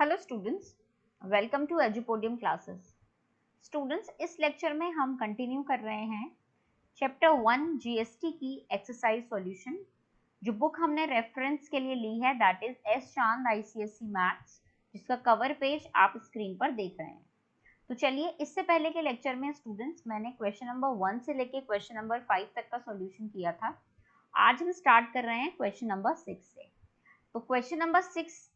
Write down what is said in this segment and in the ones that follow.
Hello students, welcome to Edupodium classes. Students, इस lecture में हम कंटिन्यू कर रहे हैं चैप्टर 1 जीएसटी की एक्सरसाइज सॉल्यूशन। जो बुक हमने रेफरेंस के लिए ली है that is S Chand ICSE maths, जिसका कवर पेज आप स्क्रीन पर देख रहे हैं। तो चलिए, इससे पहले के लेक्चर में स्टूडेंट्स मैंने क्वेश्चन नंबर 1 से लेके क्वेश्चन नंबर 5 तक का सॉल्यूशन किया था। आज हम स्टार्ट कर रहे हैं क्वेश्चन नंबर 6 से। तो क्वेश्चन नंबर 6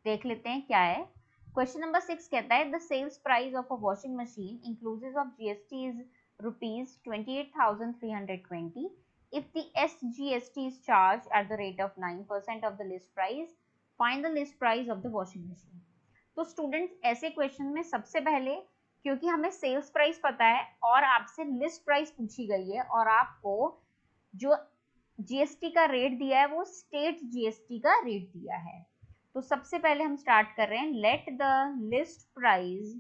देख लेते हैं क्या है। क्वेश्चन नंबर 6 कहता है the sales price of a washing machine inclusive of GST is ₹28,320 if the SGST is charged at the rate of 9% of the list price, find the list price of the washing machine। तो students, ऐसे question में सबसे पहले, क्योंकि हमें sales price पता है और आपसे लिस्ट प्राइस पूछी गई है और आपको जो जीएसटी का रेट दिया है वो स्टेट जीएसटी का रेट दिया है, तो सबसे पहले हम स्टार्ट कर रहे हैं। Let the list price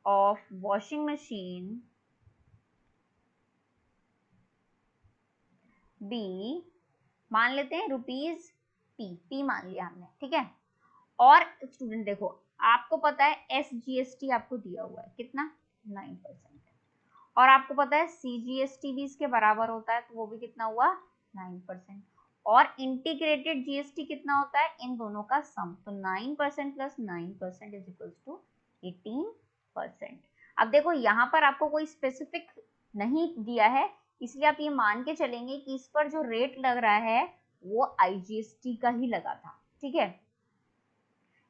of washing machine be, मान लेते हैं रुपीज पी मान लिया हमने, ठीक है। और स्टूडेंट देखो, आपको पता है एसजीएसटी आपको दिया हुआ है कितना, 9%, और आपको पता है सीजीएसटी भी इसके बराबर होता है, तो वो भी कितना हुआ, 9%। और इंटीग्रेटेड जीएसटी कितना होता है, इन दोनों का सम, तो 9% प्लस 9% इज इक्वल टू 18%। अब देखो, यहाँ पर आपको कोई स्पेसिफिक नहीं दिया है, इसलिए आप ये मान के चलेंगे कि इस पर जो रेट लग रहा है वो आईजीएसटी का ही लगा था, ठीक है,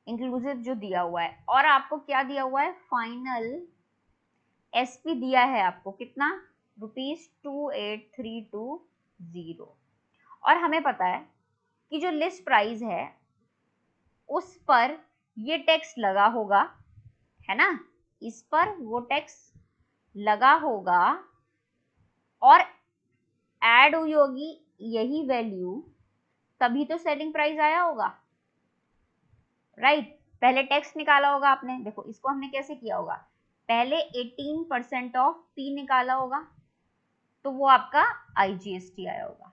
इंक्लूसिव जो दिया हुआ है। और आपको क्या दिया हुआ है, फाइनल एसपी दिया है आपको कितना, ₹28,320। और हमें पता है कि जो लिस्ट प्राइस है उस पर ये टैक्स लगा होगा, है ना, इस पर वो टैक्स लगा होगा और ऐड हुई होगी यही वैल्यू, तभी तो सेलिंग प्राइस आया होगा, राइट। पहले टैक्स निकाला होगा आपने, देखो इसको हमने कैसे किया होगा, पहले 18% ऑफ पी निकाला होगा, तो वो आपका आईजीएसटी आया होगा।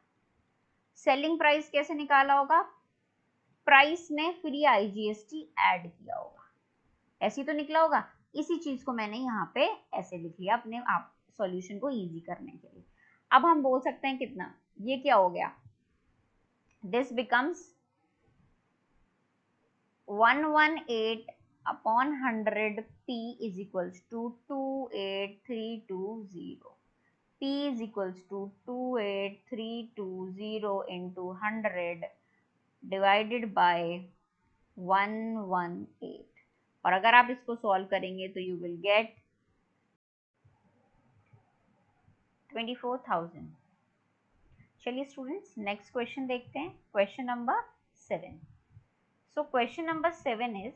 सेलिंग प्राइस कैसे निकाला होगा, प्राइस में फिर ये आईजीएसटी ऐड किया होगा, ऐसे तो निकला होगा। इसी चीज को मैंने यहाँ पे ऐसे लिख लिया अपने आप सॉल्यूशन को इजी करने के लिए। अब हम बोल सकते हैं कितना, ये क्या हो गया, this becomes 118 upon 100 p is equals to 28320। p is equals to 28320 into 100 divided by 118। और अगर आप इसको सॉल्व करेंगे तो यू विल गेट 24,000। चलिए स्टूडेंट्स, नेक्स्ट क्वेश्चन देखते हैं, question number 7। So question number 7 is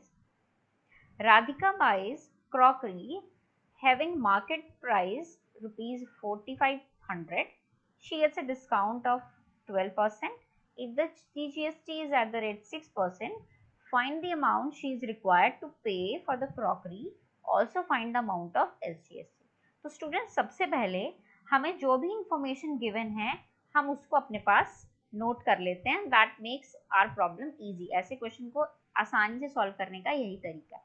Radhika buys crockery having market price ₹4,500. She gets a discount of 12%. If the GST is at the rate 6%, find the amount she is required to pay for the crockery. Also find the amount of SGST. तो student, सबसे पहले हमें जो भी information given है हम उसको अपने पास नोट कर लेते हैं, that makes our problem easy. ऐसे क्वेश्चन को आसानी से सॉल्व करने का यही तरीका है।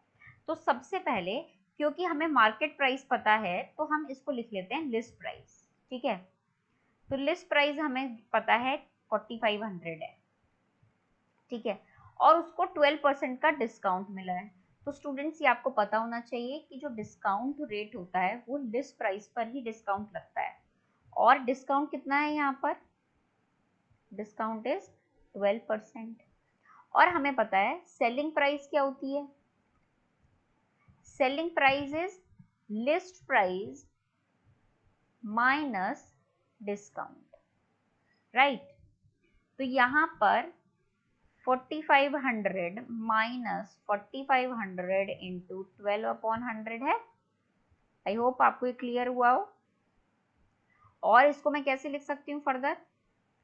तो सबसे पहले, क्योंकि हमें मार्केट प्राइस पता है तो हम इसको लिख लेते हैं लिस्ट प्राइस, ठीक है। तो लिस्ट प्राइस हमें पता है 4,500 है, ठीक है, और उसको 12% का डिस्काउंट मिला है। तो स्टूडेंट्स, ये आपको पता होना चाहिए कि जो डिस्काउंट रेट होता है वो लिस्ट प्राइस पर ही डिस्काउंट लगता है, और डिस्काउंट कितना है यहाँ पर, डिस्काउंट इज 12%। और हमें पता है सेलिंग प्राइस क्या होती है, selling price is list price minus discount, right. तो यहाँ पर 4,500 माइनस 4,500 इंटू 12/100 है। आई होप आपको ये क्लियर हुआ हो। और इसको मैं कैसे लिख सकती हूँ फर्दर,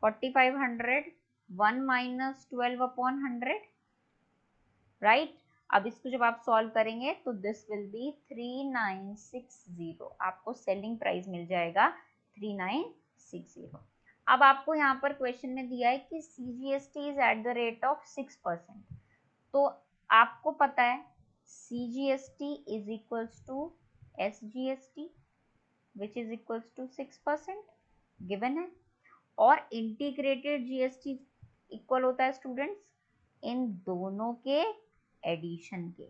4,500 1 माइनस 12/100, राइट। अब इसको जब आप सॉल्व करेंगे तो दिस विल बी 3960, आपको सेलिंग प्राइस मिल जाएगा 3960। अब आपको यहाँ पर क्वेश्चन में दिया है कि CGST is at the rate of 6%, तो आपको पता है CGST is equals to SGST which is equals to 6% given है, और इंटीग्रेटेड GST इक्वल होता है स्टूडेंट्स इन दोनों के एडिशन के।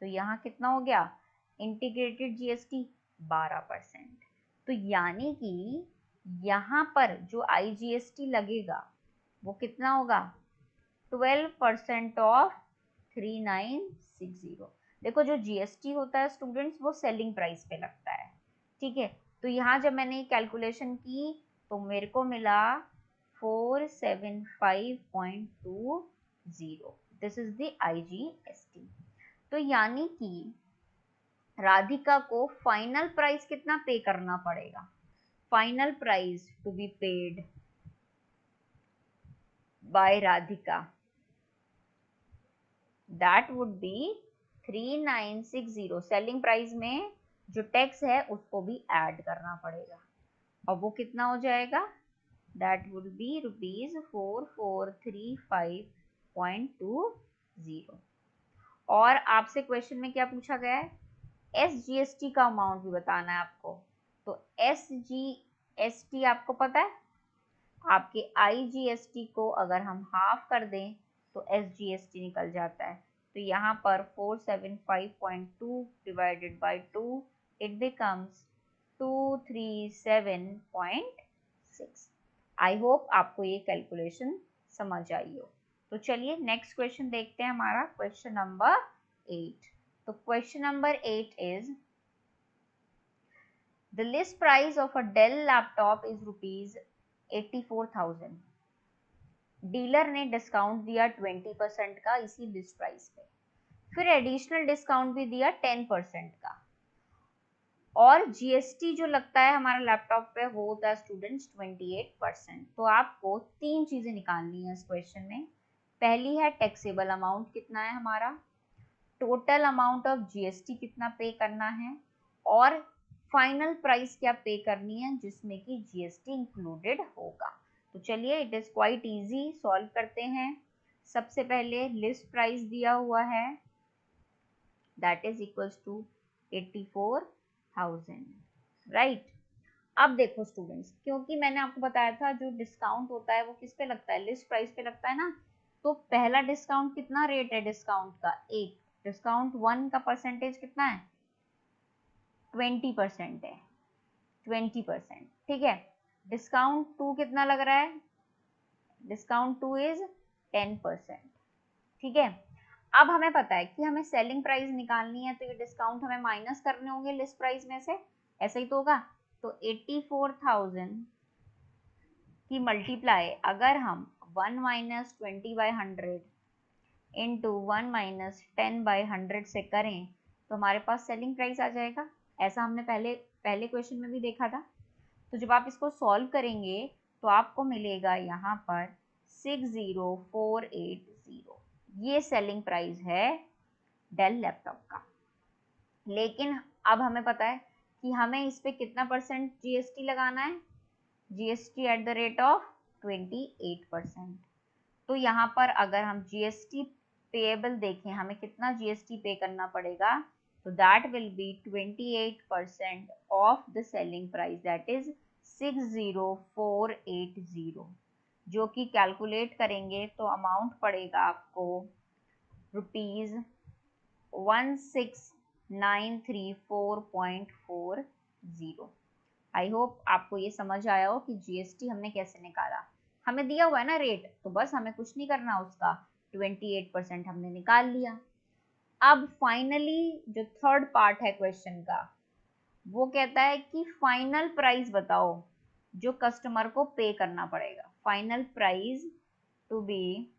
तो यहाँ कितना हो गया, इंटीग्रेटेड GST 12%। तो यानी कि यहाँ पर जो IGST लगेगा वो कितना होगा, 12% ऑफ 3960। देखो जो GST होता है स्टूडेंट्स वो सेलिंग प्राइस पे लगता है, ठीक है। तो यहाँ जब मैंने कैलकुलेशन की तो मेरे को मिला 475.20, दिस इज द IGST। तो यानी कि राधिका को फाइनल प्राइस कितना पे करना पड़ेगा, final price to be paid by Radhika, that would be 3960। Selling price में जो टैक्स है उसको भी ऐड करना पड़ेगा, और वो कितना हो जाएगा, दैट वुड बी ₹4435.20। और आपसे क्वेश्चन में क्या पूछा गया है, SGST का अमाउंट भी बताना है आपको। तो SGST आपको पता है, आपके IGST को अगर हम हाफ कर दें तो SGST निकल जाता है। तो यहाँ पर 475.2 divided by 2 it becomes 237.6। I hope आपको ये कैलकुलेशन समझ आई हो। तो चलिए नेक्स्ट क्वेश्चन देखते हैं, हमारा क्वेश्चन नंबर 8। तो question number 8 is the list price of a Dell laptop is ₹84,000। Dealer ने डिस्काउंट दिया 20% का इसी लिस्ट प्राइस पे, फिर एडिशनल डिस्काउंट भी दिया 10% का, और GST जो लगता है हमारा लैपटॉप पे वो होता है स्टूडेंट्स 28%। तो आपको तीन चीजें निकालनी है इस क्वेश्चन में। पहली है टैक्सेबल अमाउंट कितना है हमारा, टोटल अमाउंट ऑफ GST कितना पे करना है, और फाइनल प्राइस क्या पे करनी है जिसमें कि GST इंक्लूडेड होगा। तो चलिए it is quite easy, solve करते हैं। सबसे पहले लिस्ट प्राइस दिया हुआ है that is equals to 84,000, right. अब देखो स्टूडेंट्स, क्योंकि मैंने आपको बताया था जो डिस्काउंट होता है वो किस पे लगता है, लिस्ट प्राइस पे लगता है ना। तो पहला डिस्काउंट कितना रेट है डिस्काउंट का, एक डिस्काउंट 1 का परसेंटेज कितना है, 20% है, 20%, ठीक है। डिस्काउंट 2 कितना लग रहा है, डिस्काउंट 2 इज 10%, ठीक है। अब हमें पता है कि हमें सेलिंग प्राइस निकालनी है, तो ये डिस्काउंट हमें माइनस करने होंगे लिस्ट प्राइस में से, ऐसा ही तो होगा। तो 84,000 की मल्टीप्लाई अगर हम 1 माइनस 20/100 इंटू 1 माइनस 10/100 से करें तो हमारे पास सेलिंग प्राइस आ जाएगा। ऐसा हमने पहले क्वेश्चन में भी देखा था। तो जब आप इसको सॉल्व करेंगे तो आपको मिलेगा यहाँ पर 60,480, ये सेलिंग प्राइस है डेल लैपटॉप का। लेकिन अब हमें पता है कि हमें इस पे कितना परसेंट GST लगाना है, GST eight the rate of 28%। तो यहाँ पर अगर हम GST पेएबल देखें, हमें कितना GST पे करना पड़ेगा, तो that will be 28% of the selling price, that is 60,480, जो कि कैलकुलेट करेंगे तो अमाउंट पड़ेगा आपको ₹16,934.40। आई होप आपको ये समझ आया हो कि GST हमने कैसे निकाला। हमें दिया हुआ है ना रेट, तो बस हमें कुछ नहीं करना, उसका 28% हमने निकाल लिया। अब फाइनली जो थर्ड पार्ट है क्वेश्चन का, वो कहता है कि फाइनल प्राइस बताओ जो कस्टमर को पे करना पड़ेगा, final price to be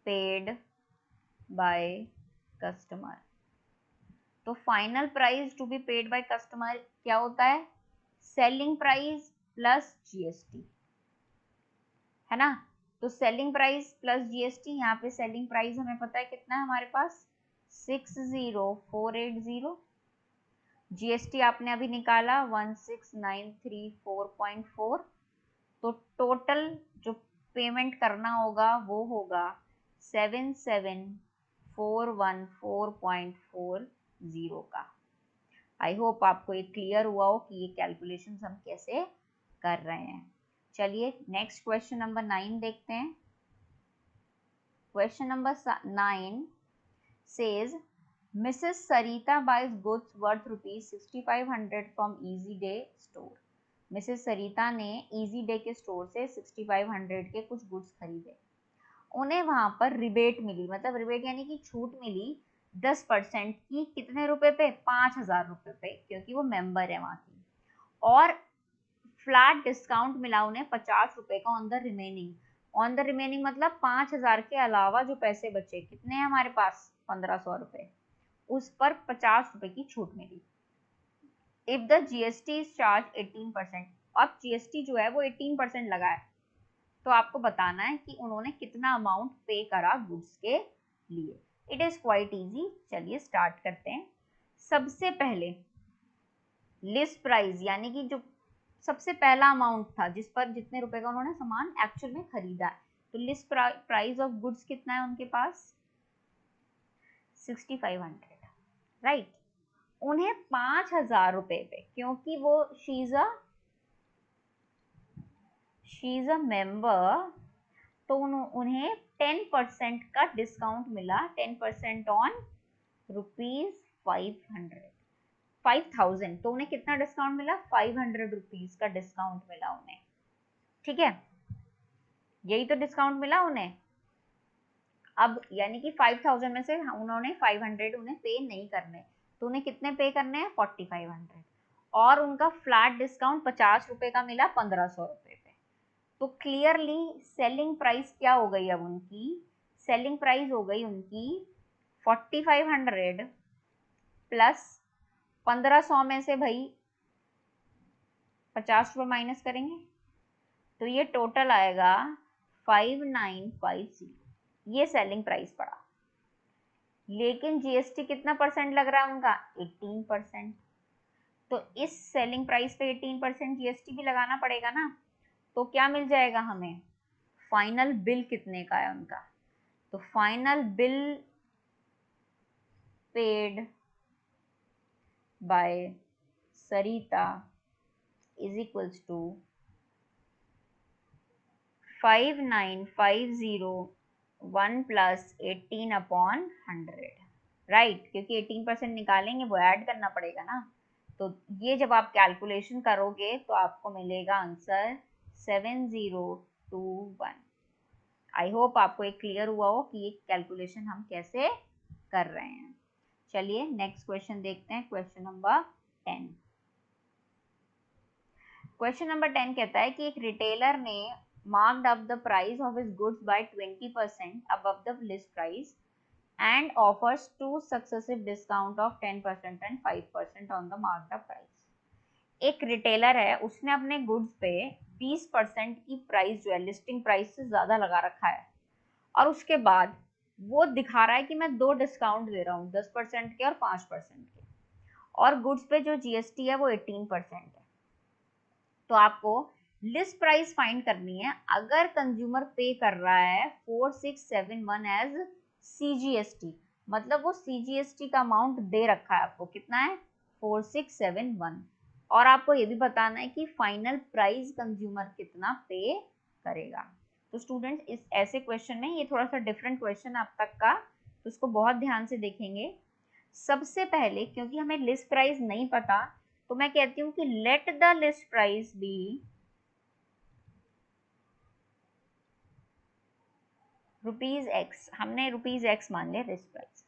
paid by customer. तो final price to be paid by customer क्या होता है, सेलिंग प्राइस प्लस GST, है ना। तो सेलिंग प्राइस प्लस GST, यहाँ पे सेलिंग प्राइस हमें पता है कितना है हमारे पास 60,480, GST आपने अभी निकाला 16,934.4। तो टोटल जो पेमेंट करना होगा वो होगा 77,414.40 का। आई होप आपको ये क्लियर हुआ हो कि ये कैलकुलेशंस हम कैसे कर रहे हैं। चलिए नेक्स्ट क्वेश्चन नंबर 9 देखते हैं। Question number 9 says Mrs. Sarita buys goods worth rupees 6500 from Easy Day store. Mrs Sarita ने इजी डे के स्टोर से 6500 के कुछ गुड्स खरीदे। उन्हें वहां पर रिबेट मिली, मतलब रिबेट यानी कि छूट मिली 10% की। कितने रुपए पे? 5000 रुपए पे, क्योंकि वो मेंबर है वहां की। और फ्लैट डिस्काउंट मिला उन्हें 50 रुपए का on the remaining. On the remaining मतलब 5000 के अलावा जो पैसे बचे, कितने हैं हमारे पास? 1500 रुपए, उस पर 50 रुपए की छूट मिली। If the GST is charge 18%, अब जीएसटी जो है वो 18% लगा है, तो आपको बताना है कि उन्होंने कितना अमाउंट पे करा गुड्स के लिए। इट इज क्वाइट इजी, चलिए स्टार्ट करते हैं। सबसे पहले लिस्ट प्राइस, यानी कि जो सबसे पहला अमाउंट था जिस पर जितने रुपए का उन्होंने सामान एक्चुअल में खरीदा है, तो लिस्ट प्राइस ऑफ गुड्स कितना है उनके पास? 6500, राइट। उन्हें 5000 रुपए पे, क्योंकि वो शी इज अ मेंबर, तो उन्हें 10% का डिस्काउंट मिला। 10% ऑन ₹500, तो उन्हें कितना डिस्काउंट मिला? 500 रुपीज का डिस्काउंट मिला उन्हें। ठीक है, यही तो डिस्काउंट मिला उन्हें। अब यानी कि 5000 में से उन्होंने 500 उन्हें पे नहीं करने, तो उन्हें कितने पे करने हैं? 4500। और उनका फ्लैट डिस्काउंट 50 रुपए का मिला 1500 रुपए पे। तो क्लियरली सेलिंग प्राइस क्या हो गई? अब उनकी सेलिंग प्राइस हो गई उनकी 4500 प्लस 1500 में से भाई 50 रुपए माइनस करेंगे, तो ये टोटल आएगा 5950। ये सेलिंग प्राइस पड़ा। लेकिन जीएसटी कितना परसेंट लग रहा है उनका? 18%। तो इस सेलिंग प्राइस पे 18% जीएसटी भी लगाना पड़ेगा ना। तो क्या मिल जाएगा हमें? फाइनल बिल कितने का है उनका? तो final bill paid by Sarita is equals to 5950 plus 18/100, right. क्योंकि 18% निकालेंगे, वो ऐड करना पड़ेगा ना। तो ये जब आप कैलकुलेशन करोगे तो आपको मिलेगा आंसर 7021। आई होप आपको एक क्लियर हुआ हो कि ये कैलकुलेशन हम कैसे कर रहे हैं। चलिए नेक्स्ट क्वेश्चन देखते हैं, क्वेश्चन नंबर 10। क्वेश्चन नंबर 10 कहता है कि एक रिटेलर ने marked up the price of his goods by 20% above the list price and offers two successive discount of 10% and 5% on the marked up price. एक retailer है, उसने अपने गुड्स पे 20% की प्राइस जो है लिस्टिंग प्राइस से ज्यादा लगा रखा है, और उसके बाद वो दिखा रहा है कि मैं दो डिस्काउंट दे रहा हूँ, 10% के और 5% के, और गुड्स पे जो जीएसटी है वो 18% है। तो आपको लिस्ट प्राइस फाइंड करनी है। अगर कंज्यूमर पे कर रहा है 4671 एज सीजीएसटी, मतलब वो सीजीएसटी का अमाउंट दे रखा है आपको, कितना है? 4671। और आपको ये भी बताना है कि फाइनल प्राइस कंज्यूमर कितना पे करेगा। तो स्टूडेंट्स इस ऐसे क्वेश्चन में, ये थोड़ा सा डिफरेंट क्वेश्चन आप तक का, तो उसको बहुत ध्यान से देखेंगे। सबसे पहले क्योंकि हमें लिस्ट प्राइस नहीं पता, तो मैं कहती हूँ कि let the list price be ₹X। हमने ₹X मान लिया लिस्ट प्राइस।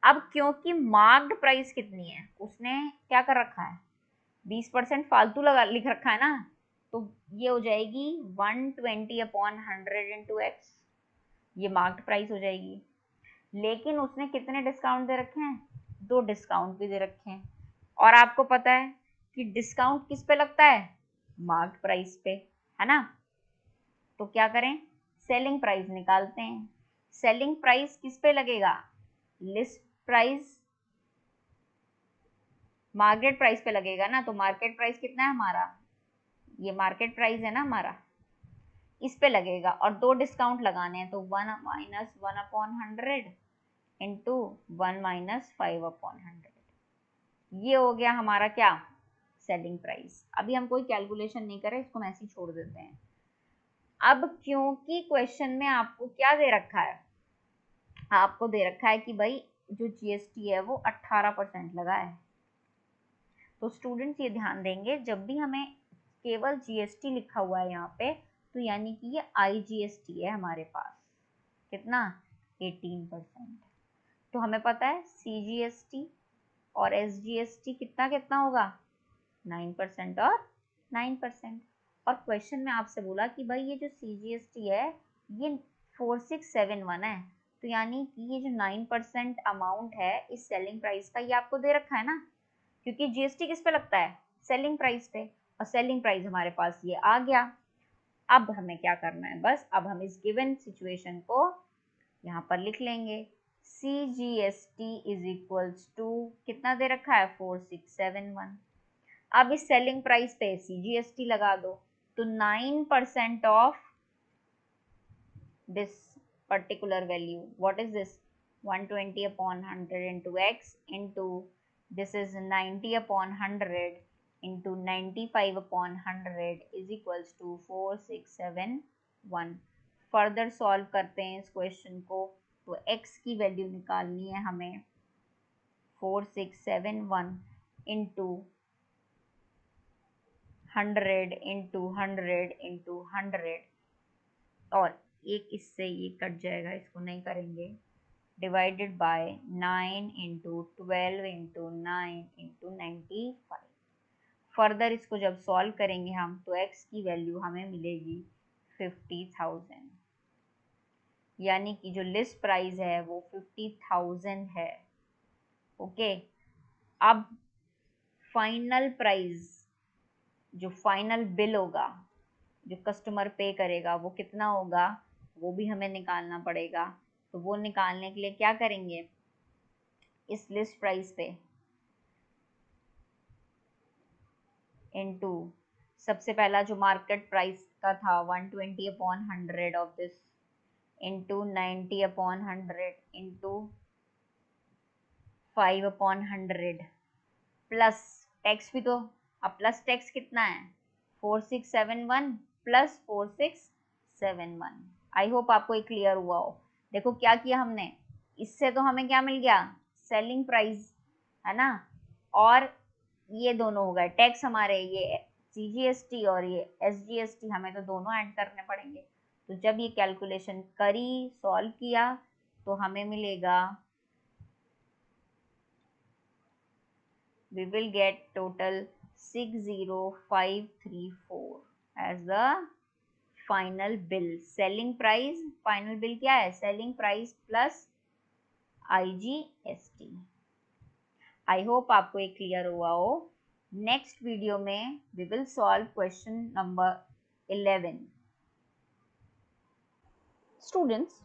अब क्योंकि मार्क्ड प्राइस कितनी है, उसने क्या कर रखा है? 20% फालतू लगा लिख रखा है ना, तो ये हो जाएगी 120/100 इंटू एक्स, ये मार्क्ड प्राइस हो जाएगी। लेकिन उसने कितने डिस्काउंट दे रखे हैं? दो डिस्काउंट भी दे रखे हैं, और आपको पता है कि डिस्काउंट किस पे लगता है? मार्क्ड प्राइस पे, है ना। तो क्या करें? सेलिंग प्राइस निकालते हैं। सेलिंग प्राइस किस पे लगेगा? लिस्ट प्राइस मार्केट प्राइस पे लगेगा ना। तो मार्केट प्राइस कितना है हमारा? ये मार्केट प्राइस है ना हमारा, इस पे लगेगा और 2 डिस्काउंट लगाने हैं, तो 1 माइनस 1/100 इंटू 1 माइनस 5/100, ये हो गया हमारा क्या, सेलिंग प्राइस। अभी हम कोई कैलकुलेशन नहीं कर रहे, इसको हम ऐसे ही छोड़ देते हैं। अब क्योंकि क्वेश्चन में आपको क्या दे रखा है, आपको दे रखा है कि भाई जो जीएसटी है वो 18% लगा है, तो स्टूडेंट्स ये ध्यान देंगे जब भी हमें केवल जीएसटी लिखा हुआ है यहाँ पे, तो यानी कि ये आईजीएसटी है हमारे पास, कितना 18%। तो हमें पता है सीजीएसटी और एसजीएसटी कितना कितना होगा, 9% और 9%। और क्वेश्चन में आपसे बोला कि भाई ये जो सीजीएसटी है ये 4671 है, तो यानी कि ये जो 9% अमाउंट है इस सेलिंग प्राइस का, ये आपको दे रखा है ना, क्योंकि जीएसटी किस पे लगता है, सेलिंग प्राइस पे, और सेलिंग प्राइस हमारे पास ये आ गया। अब हमें क्या करना है, बस अब हम इस गिवन सिचुएशन को यहाँ पर लिख लेंगे। CGST इज इक्वल्स टू कितना दे रखा है, 4671। अब इस सेलिंग प्राइस पे CGST लगा दो, तो 9% of this particular value, what is this, 120/100 into x into this is 90/100 into 95/100 is equals to 4671। Further solve करते हैं इस क्वेश्चन को, तो x की वैल्यू निकालनी है हमें 4671 इंटू 100 इंटू 100 इंटू 100, और एक इससे ये कट जाएगा, इसको नहीं करेंगे, divided by 9 into 12 into 9 into 95। Further इसको जब सॉल्व करेंगे हम, तो x की वैल्यू हमें मिलेगी 50,000, यानी कि जो लिस्ट प्राइस है वो 50,000 है। ओके, अब फाइनल प्राइस, जो फाइनल बिल होगा, जो कस्टमर पे करेगा, वो कितना होगा, वो भी हमें निकालना पड़ेगा। तो वो निकालने के लिए क्या करेंगे, इस लिस्ट प्राइस पे इनटू सबसे पहला जो मार्केट प्राइस का था 120/100 of this into 90/100 into 5/100 plus tax भी, तो अब प्लस टैक्स कितना है, 4671 प्लस 4671। आई होप आपको ये क्लियर हुआ हो। देखो क्या किया हमने, इससे तो हमें क्या मिल गया, सेलिंग प्राइस है ना, और ये दोनों हो गए टैक्स हमारे, ये सीजीएसटी और ये एसजीएसटी, हमें तो दोनों ऐड करने पड़ेंगे। तो जब ये कैलकुलेशन करी, सॉल्व किया, तो हमें मिलेगा, we will get total 60534 as the final bill, selling price, final bill क्या है, selling price plus IGST। I hope आपको ये क्लियर हुआ हो। नेक्स्ट वीडियो में we will solve question number 11। Students,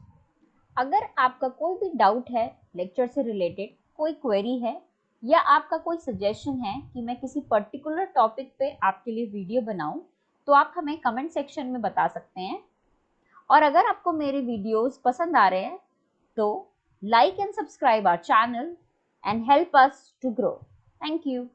अगर आपका कोई भी डाउट है लेक्चर से रिलेटेड, कोई क्वेरी है, या आपका कोई सजेशन है कि मैं किसी पर्टिकुलर टॉपिक पे आपके लिए वीडियो बनाऊं, तो आप हमें कमेंट सेक्शन में बता सकते हैं। और अगर आपको मेरे वीडियोस पसंद आ रहे हैं तो like and subscribe our channel and help us to grow. Thank you.